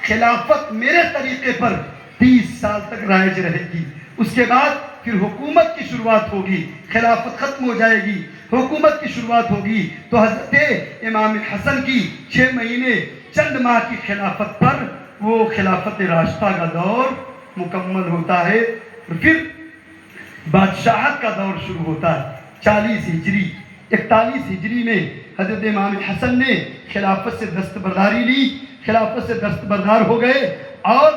خلافت میرے طریقے پر 30 سال تک رائج رہے گی. اس کے بعد پھر حکومت کی شروعات ہوگی، خلافت ختم ہو جائے گی، حکومت کی شروعات ہوگی. تو حضرت امام حسن کی 6 مہینے چند ماہ کی خلافت پر وہ خلافت راشدہ کا دور مکمل ہوتا ہے. پھر بادشاہت کا دور شروع ہوتا ہے. 40 ہجری 41 ہجری میں حضرت امام حسن نے خلافت سے دستبرداری لی، خلافت سے دستبردار ہو گئے، اور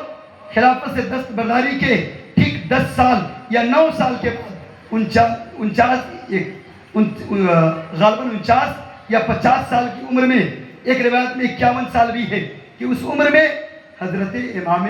خلافت سے دستبرداری کے ٹھیک 10 سال یا 9 سال کے بعد غالباً 49 یا 50 سال کی عمر میں، ایک روایت میں 51 سال بھی ہے کہ اس عمر میں حضرت امام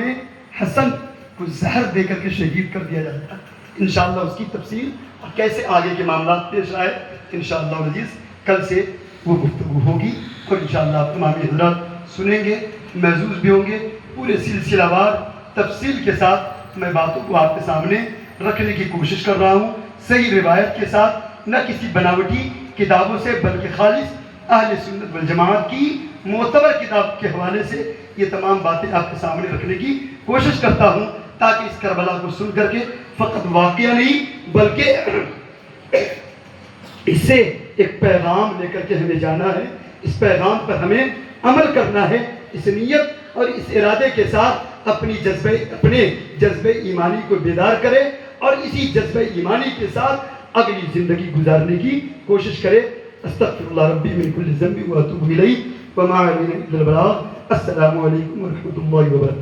حسن کو زہر دے کر کے شہید کر دیا جاتا ہے. انشاءاللہ اس کی تفصیل اور کیسے آگے کے معاملات پیش آئے انشاءاللہ العزیز کل سے وہ گفتگو ہوگی، اور انشاءاللہ آپ تمام حضرات سنیں گے، محظوظ بھی ہوں گے. پورے سلسلہ وار تفصیل کے ساتھ میں باتوں کو آپ کے سامنے رکھنے کی کوشش کر رہا ہوں، صحیح روایت کے ساتھ، نہ کسی بناوٹی کتابوں سے، بلکہ خالص اہل سنت والجماعت کی معتبر کتاب کے حوالے سے یہ تمام باتیں آپ کے سامنے رکھنے کی کوشش کرتا ہوں تاکہ اس کربلا کو سن کر کے فقط واقعہ نہیں بلکہ اس سے ایک پیغام لے کر کے ہمیں جانا ہے، اس پیغام پر ہمیں عمل کرنا ہے۔ اس نیت اور اس ارادے کے ساتھ اپنے جذبہ ایمانی کو بیدار کرے اور اسی جذبہ ایمانی کے ساتھ اگلی زندگی گزارنے کی کوشش کرے۔ استغفر اللہ ربی من کل ذنب واتوب الیہ وما علینا الا البلاغ۔ السلام علیکم ورحمۃ اللہ وبرکاتہ۔